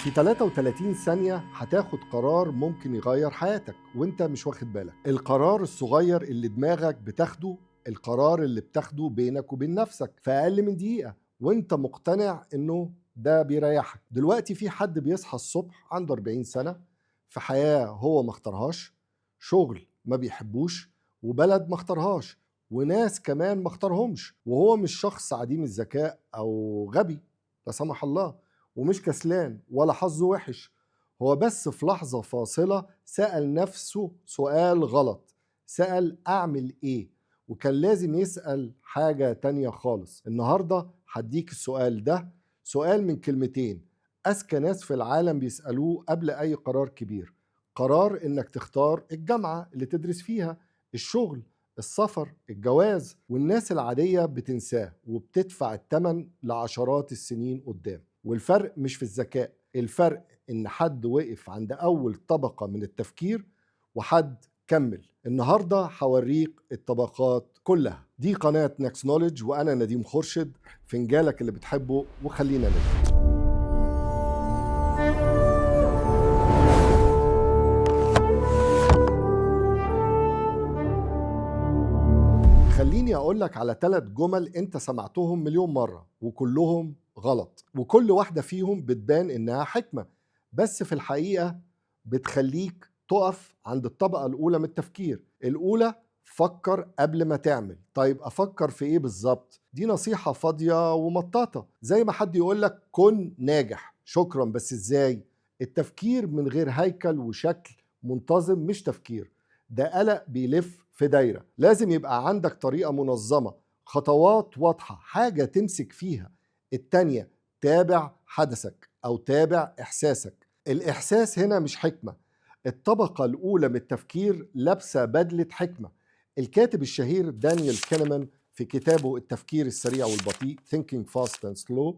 في 33 ثانية هتاخد قرار ممكن يغير حياتك وانت مش واخد بالك. القرار الصغير اللي دماغك بتاخده، القرار اللي بتاخده بينك وبين نفسك في أقل من دقيقة وانت مقتنع انه ده بيريحك. دلوقتي في حد بيصحى الصبح عنده 40 سنة، في حياة هو ما اختارهاش، شغل ما بيحبوش، وبلد ما اختارهاش، وناس كمان ما اختارهمش، وهو مش شخص عديم الذكاء او غبي لا سمح الله، ومش كسلان ولا حظه وحش. هو بس في لحظة فاصلة سأل نفسه سؤال غلط، سأل أعمل إيه؟ وكان لازم يسأل حاجة تانية خالص. النهاردة هديك السؤال ده، سؤال من كلمتين أذكى ناس في العالم بيسألوه قبل أي قرار كبير. قرار إنك تختار الجامعة اللي تدرس فيها، الشغل، السفر، الجواز، والناس العادية بتنساه وبتدفع الثمن لعشرات السنين قدام. والفرق مش في الذكاء، الفرق إن حد وقف عند أول طبقة من التفكير وحد كمل. النهاردة هوريك الطبقات كلها. دي قناة نكس نوليدج وأنا نديم خورشيد، فنجالك اللي بتحبه وخلينا نبدأ. خليني أقولك على 3 جمل أنت سمعتهم مليون مرة وكلهم غلط، وكل واحدة فيهم بتبان إنها حكمة، بس في الحقيقة بتخليك تقف عند الطبقة الأولى من التفكير. الأولى: فكر قبل ما تعمل. طيب أفكر في إيه بالظبط؟ دي نصيحة فاضية ومطاطة، زي ما حد يقولك كن ناجح. شكرا، بس إزاي؟ التفكير من غير هيكل وشكل منتظم مش تفكير، ده قلق بيلف في دايرة. لازم يبقى عندك طريقة منظمة، خطوات واضحة، حاجة تمسك فيها. التانية: تابع حدثك أو تابع إحساسك. الإحساس هنا مش حكمة. الطبقة الأولى من التفكير لابسة بدلة حكمة. الكاتب الشهير دانيال كانمان في كتابه التفكير السريع والبطيء Thinking Fast and Slow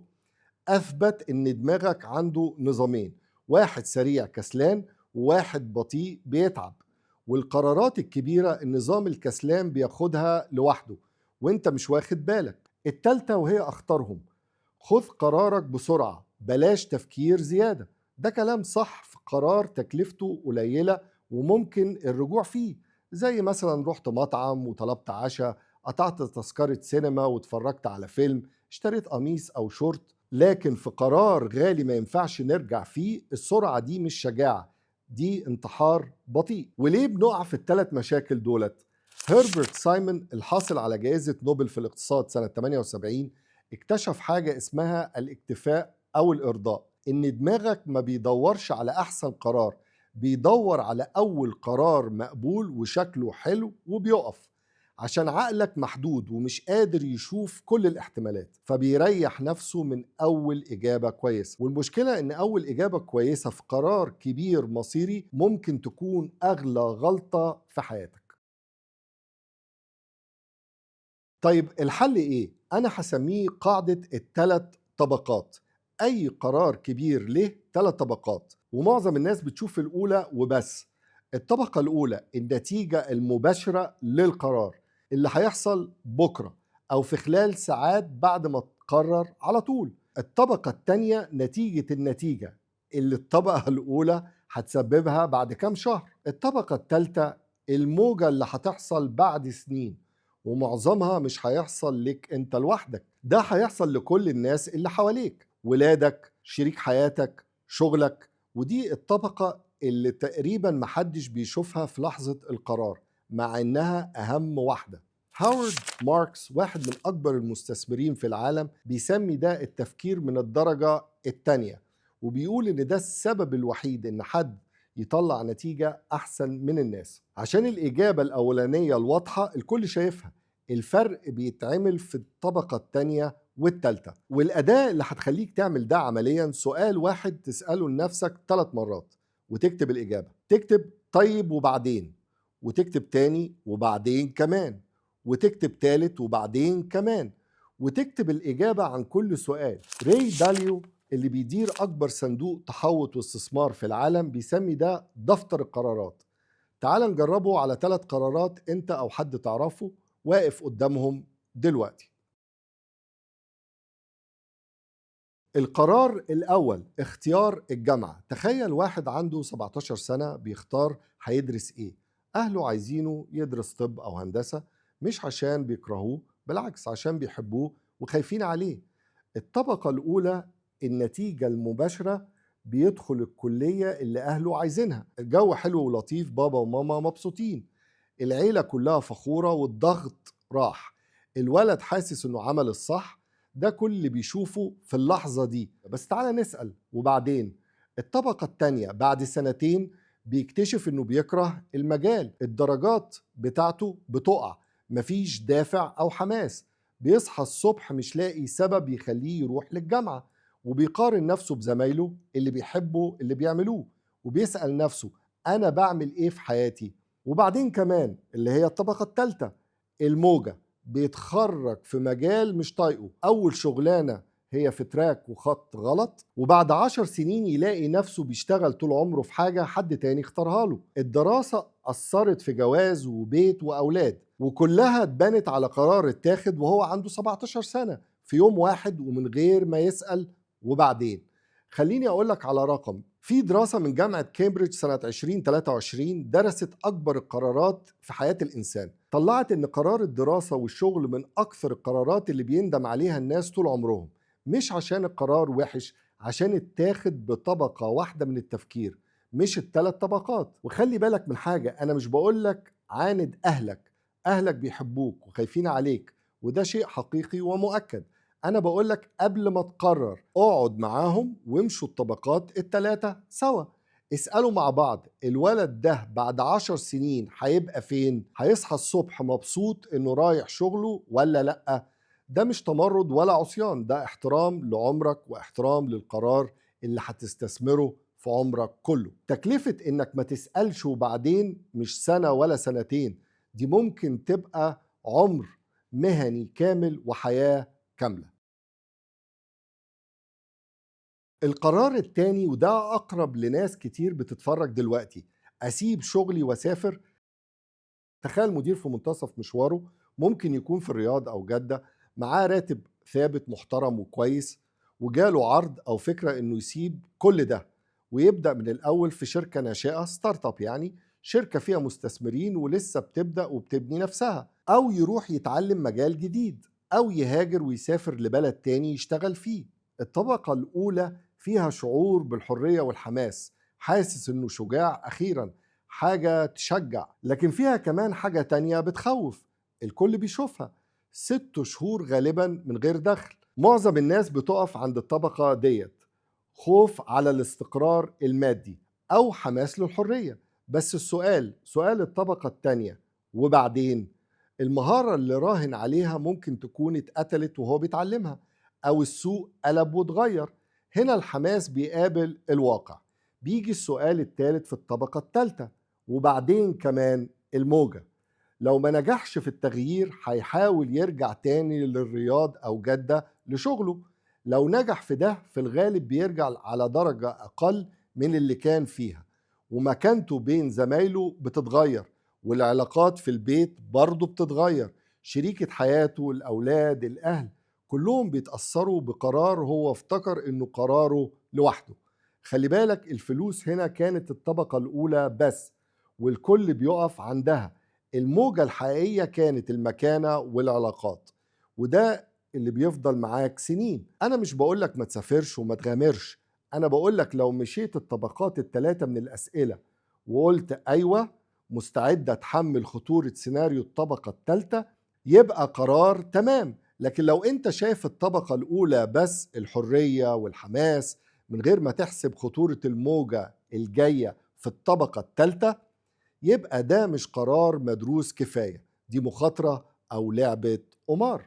أثبت إن دماغك عنده نظامين، واحد سريع كسلان وواحد بطيء بيتعب. والقرارات الكبيرة النظام الكسلان بياخدها لوحده وانت مش واخد بالك. التالتة وهي أخطرهم: خذ قرارك بسرعة، بلاش تفكير زيادة. ده كلام صح في قرار تكلفته قليلة وممكن الرجوع فيه، زي مثلا رحت مطعم وطلبت عشاء، قطعت تذكرة سينما واتفرجت على فيلم، اشتريت قميص أو شورت. لكن في قرار غالي ما ينفعش نرجع فيه، السرعة دي مش شجاعة، دي انتحار بطيء. وليه بنقع في ال3 مشاكل دولت؟ هربرت سايمون الحاصل على جائزة نوبل في الاقتصاد سنة 78 اكتشف حاجة اسمها الاكتفاء أو الإرضاء. إن دماغك ما بيدورش على أحسن قرار، بيدور على أول قرار مقبول وشكله حلو وبيقف، عشان عقلك محدود ومش قادر يشوف كل الاحتمالات، فبيريح نفسه من أول إجابة كويسة. والمشكلة إن أول إجابة كويسة في قرار كبير مصيري ممكن تكون أغلى غلطة في حياتك. طيب الحل إيه؟ أنا هسميه قاعدة ال3 طبقات. أي قرار كبير له 3 طبقات، ومعظم الناس بتشوف الأولى وبس. الطبقة الأولى: النتيجة المباشرة للقرار، اللي هيحصل بكرة أو في خلال ساعات بعد ما تقرر على طول. الطبقة التانية: نتيجة النتيجة اللي الطبقة الأولى هتسببها بعد كام شهر. الطبقة التالتة: الموجة اللي هتحصل بعد سنين، ومعظمها مش هيحصل لك انت لوحدك، ده هيحصل لكل الناس اللي حواليك، ولادك، شريك حياتك، شغلك. ودي الطبقة اللي تقريبا محدش بيشوفها في لحظة القرار، مع انها اهم واحدة. هاورد ماركس، واحد من اكبر المستثمرين في العالم، بيسمي ده التفكير من الدرجة التانية، وبيقول ان ده السبب الوحيد ان حد يطلع نتيجة أحسن من الناس، عشان الإجابة الأولانية الواضحة الكل شايفها. الفرق بيتعمل في الطبقة التانية والتالتة. والأداة اللي هتخليك تعمل ده عمليا سؤال واحد تسأله لنفسك 3 مرات وتكتب الإجابة. تكتب طيب وبعدين، وتكتب تاني وبعدين كمان، وتكتب تالت وبعدين كمان، وتكتب الإجابة عن كل سؤال. ري داليو اللي بيدير أكبر صندوق تحوط واستثمار في العالم بيسمي ده دفتر القرارات. تعال نجربه على 3 قرارات أنت أو حد تعرفه واقف قدامهم دلوقتي. القرار الأول اختيار الجامعة. تخيل واحد عنده 17 سنة بيختار هيدرس إيه. أهله عايزينه يدرس طب أو هندسة، مش عشان بيكرهوه، بالعكس عشان بيحبوه وخايفين عليه. الطبقة الأولى النتيجة المباشرة بيدخل الكلية اللي أهله عايزينها، الجو حلو ولطيف، بابا وماما مبسوطين، العيلة كلها فخورة والضغط راح، الولد حاسس إنه عمل الصح. ده كل اللي بيشوفه في اللحظة دي. بس تعالى نسأل وبعدين. الطبقة التانية بعد سنتين بيكتشف إنه بيكره المجال، الدرجات بتاعته بتقع، مفيش دافع أو حماس، بيصحى الصبح مش لاقي سبب يخليه يروح للجامعة، وبيقارن نفسه بزمايله اللي بيحبوا اللي بيعملوه، وبيسأل نفسه أنا بعمل إيه في حياتي؟ وبعدين كمان اللي هي الطبقة الثالثة، الموجة، بيتخرج في مجال مش طايقه، أول شغلانة هي في تراك وخط غلط، وبعد 10 سنين يلاقي نفسه بيشتغل طول عمره في حاجة حد تاني اختارها له. الدراسة أثرت في جواز وبيت وأولاد، وكلها اتبنت على قرار اتاخد وهو عنده 17 سنة في يوم واحد ومن غير ما يسأل. وبعدين خليني أقولك على رقم. في دراسة من جامعة كامبريدج سنة 2023 درست أكبر القرارات في حياة الإنسان، طلعت إن قرار الدراسة والشغل من أكثر القرارات اللي بيندم عليها الناس طول عمرهم، مش عشان القرار وحش، عشان اتاخد بطبقة واحدة من التفكير مش الثلاث طبقات. وخلي بالك من حاجة، أنا مش بقولك عاند أهلك بيحبوك وخايفين عليك، وده شيء حقيقي ومؤكد. أنا بقولك قبل ما تقرر اقعد معاهم وامشوا الطبقات التلاتة سوا، اسألوا مع بعض الولد ده بعد 10 سنين هيبقى فين؟ هيصحى الصبح مبسوط انه رايح شغله ولا لأ؟ ده مش تمرد ولا عصيان، ده احترام لعمرك واحترام للقرار اللي هتستثمره في عمرك كله. تكلفة انك ما تسألش وبعدين مش سنة ولا سنتين، دي ممكن تبقى عمر مهني كامل وحياة كاملة. القرار التاني وده أقرب لناس كتير بتتفرج دلوقتي، أسيب شغلي وأسافر. تخيل مدير في منتصف مشواره، ممكن يكون في الرياض أو جدة، معاه راتب ثابت محترم وكويس، وجاله عرض أو فكرة إنه يسيب كل ده ويبدأ من الأول في شركة ناشئة، ستارت اب يعني، شركة فيها مستثمرين ولسه بتبدأ وبتبني نفسها، أو يروح يتعلم مجال جديد، أو يهاجر ويسافر لبلد تاني يشتغل فيه. الطبقة الأولى فيها شعور بالحرية والحماس، حاسس إنه شجاع أخيراً، حاجة تشجع. لكن فيها كمان حاجة تانية بتخوف، الكل بيشوفها، 6 شهور غالبا من غير دخل. معظم الناس بتقف عند الطبقة ديت، خوف على الاستقرار المادي أو حماس للحرية. بس سؤال الطبقة التانية وبعدين، المهارة اللي راهن عليها ممكن تكون اتقتلت وهو بيتعلمها، أو السوق قلب واتغير. هنا الحماس بيقابل الواقع. بيجي السؤال الثالث في الطبقة الثالثة وبعدين كمان، الموجة. لو ما نجحش في التغيير هيحاول يرجع تاني للرياض أو جدة لشغله. لو نجح في ده في الغالب بيرجع على درجة أقل من اللي كان فيها، ومكانته بين زمايله بتتغير، والعلاقات في البيت برضه بتتغير، شريكة حياته، الأولاد، الأهل، كلهم بيتأثروا بقرار هو افتكر إنه قراره لوحده. خلي بالك الفلوس هنا كانت الطبقة الأولى بس، والكل بيقف عندها. الموجة الحقيقية كانت المكانة والعلاقات، وده اللي بيفضل معاك سنين. أنا مش بقولك ما تسافرش وما تغامرش، أنا بقولك لو مشيت الطبقات الثلاثة من الأسئلة وقلت أيوة مستعد أتحمل خطورة سيناريو الطبقة الثالثة، يبقى قرار تمام. لكن لو أنت شايف الطبقة الأولى بس، الحرية والحماس، من غير ما تحسب خطورة الموجة الجاية في الطبقة الثالثة، يبقى ده مش قرار مدروس كفاية، دي مخاطرة أو لعبة قمار.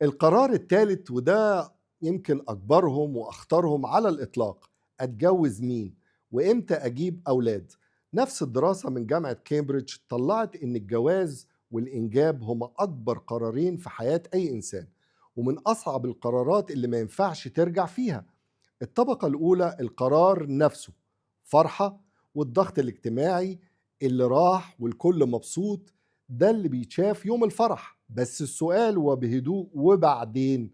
القرار الثالث وده يمكن أكبرهم وأخطرهم على الإطلاق، أتجوز مين وإمتى أجيب أولاد. نفس الدراسة من جامعة كامبريدج طلعت إن الجواز والإنجاب هما أكبر قرارين في حياة أي إنسان، ومن أصعب القرارات اللي ما ينفعش ترجع فيها. الطبقة الأولى القرار نفسه فرحة، والضغط الاجتماعي اللي راح والكل مبسوط، ده اللي بيتشاف يوم الفرح. بس السؤال وبهدوء، وبعدين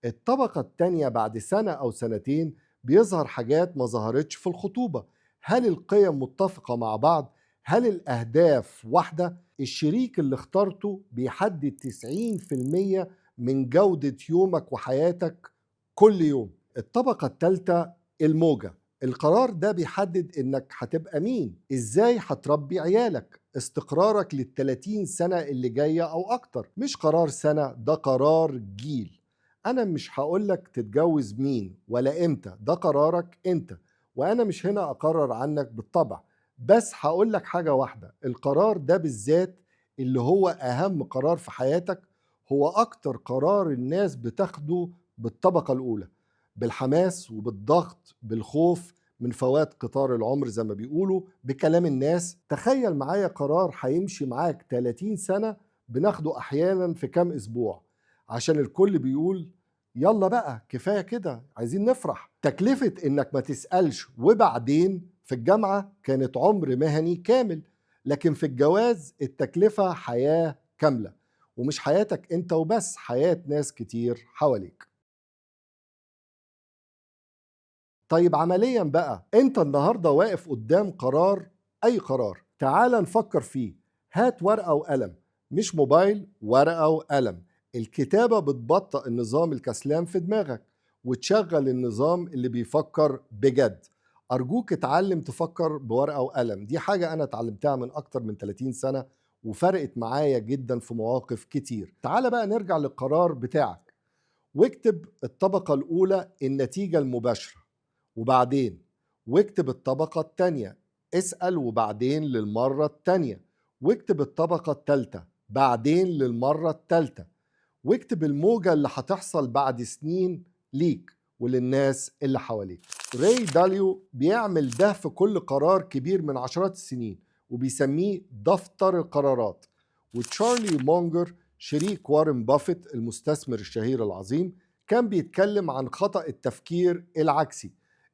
الطبقة التانية بعد سنة أو سنتين بيظهر حاجات ما ظهرتش في الخطوبة. هل القيم متفقة مع بعض؟ هل الأهداف واحدة؟ الشريك اللي اخترته بيحدد 90% من جودة يومك وحياتك كل يوم. الطبقة الثالثة الموجة. القرار ده بيحدد انك هتبقى مين، ازاي هتربي عيالك، استقرارك لل30 سنة اللي جاية او اكتر. مش قرار سنة، ده قرار جيل. انا مش هقولك تتجوز مين ولا امتى، ده قرارك انت، وانا مش هنا اقرر عنك بالطبع. بس هقولك حاجة واحدة، القرار ده بالذات اللي هو اهم قرار في حياتك، هو اكتر قرار الناس بتاخده بالطبقة الاولى، بالحماس وبالضغط، بالخوف من فوات قطار العمر زي ما بيقولوا بكلام الناس. تخيل معايا قرار هيمشي معاك 30 سنة بناخده احيانا في كام اسبوع، عشان الكل بيقول يلا بقى كفاية كده عايزين نفرح. تكلفة انك ما تسألش وبعدين في الجامعة كانت عمر مهني كامل، لكن في الجواز التكلفة حياة كاملة، ومش حياتك انت وبس، حياة ناس كتير حواليك. طيب عمليا بقى، انت النهاردة واقف قدام قرار، اي قرار، تعال نفكر فيه. هات ورقة وقلم، مش موبايل، ورقة وقلم. الكتابة بتبطئ النظام الكسلان في دماغك وتشغل النظام اللي بيفكر بجد. أرجوك اتعلم تفكر بورقة وقلم، دي حاجة أنا اتعلمتها من أكتر من 30 سنة وفرقت معايا جدا في مواقف كتير. تعال بقى نرجع للقرار بتاعك، واكتب الطبقة الأولى النتيجة المباشرة، وبعدين واكتب الطبقة التانية اسأل وبعدين للمرة التانية، واكتب الطبقة التالتة بعدين للمرة التالتة، واكتب الموجة اللي هتحصل بعد سنين ليك وللناس اللي حواليك. راي داليو بيعمل ده في كل قرار كبير من عشرات السنين وبيسميه دفتر القرارات. وتشارلي مونجر شريك وارن بافيت المستثمر الشهير العظيم كان بيتكلم عن خطأ التفكير العكسي،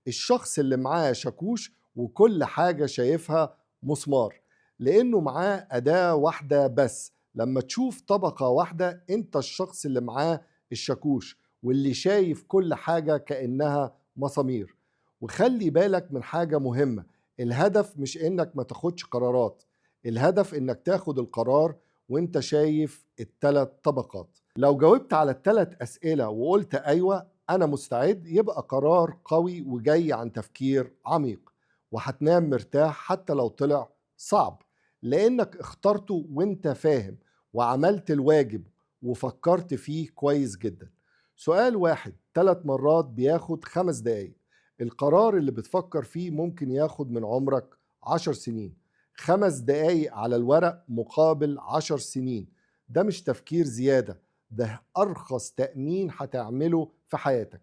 الشخص اللي معاه شاكوش وكل حاجة شايفها مسمار، لأنه معاه أداة واحدة بس. لما تشوف طبقة واحدة، انت الشخص اللي معاه الشاكوش واللي شايف كل حاجة كأنها مسامير. وخلي بالك من حاجة مهمة، الهدف مش انك ما تاخدش قرارات، الهدف انك تاخد القرار وانت شايف الثلاث طبقات. لو جاوبت على الثلاث أسئلة وقلت أيوة أنا مستعد، يبقى قرار قوي وجاي عن تفكير عميق، وهتنام مرتاح حتى لو طلع صعب، لأنك اخترته وانت فاهم وعملت الواجب وفكرت فيه كويس جدا. سؤال واحد 3 مرات بياخد 5 دقايق، القرار اللي بتفكر فيه ممكن ياخد من عمرك 10 سنين. 5 دقايق على الورق مقابل 10 سنين، ده مش تفكير زيادة، ده أرخص تأمين هتعمله في حياتك.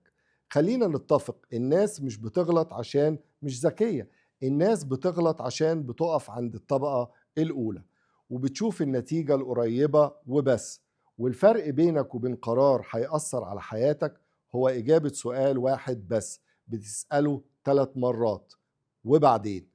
خلينا نتفق، الناس مش بتغلط عشان مش ذكية، الناس بتغلط عشان بتقف عند الطبقة الأولى وبتشوف النتيجة القريبة وبس. والفرق بينك وبين قرار هيأثر على حياتك هو إجابة سؤال واحد بس بتسأله 3 مرات وبعدين.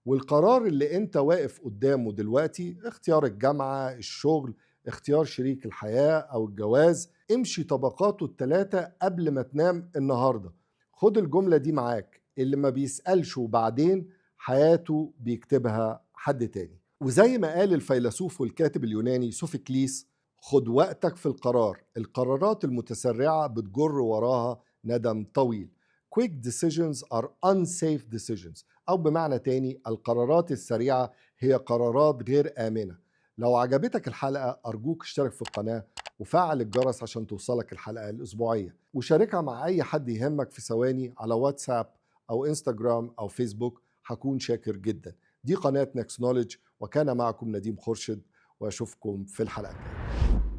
والقرار اللي انت واقف قدامه دلوقتي، اختيار الجامعة، الشغل، اختيار شريك الحياة أو الجواز، امشي طبقاته ال3 قبل ما تنام النهاردة. خد الجملة دي معاك، اللي ما بيسألش وبعدين حياته بيكتبها حد تاني. وزي ما قال الفيلسوف والكاتب اليوناني سوفيكليس، خد وقتك في القرار، القرارات المتسرعة بتجر وراها ندم طويل. Quick decisions are unsafe decisions، أو بمعنى تاني القرارات السريعة هي قرارات غير آمنة. لو عجبتك الحلقة أرجوك اشترك في القناة وفعل الجرس عشان توصلك الحلقة الأسبوعية، وشاركها مع أي حد يهمك في ثواني على واتساب أو إنستجرام أو فيسبوك، هكون شاكر جدا. دي قناة نكس نوليدج، وكان معكم نديم خورشد، وأشوفكم في الحلقة الجاية.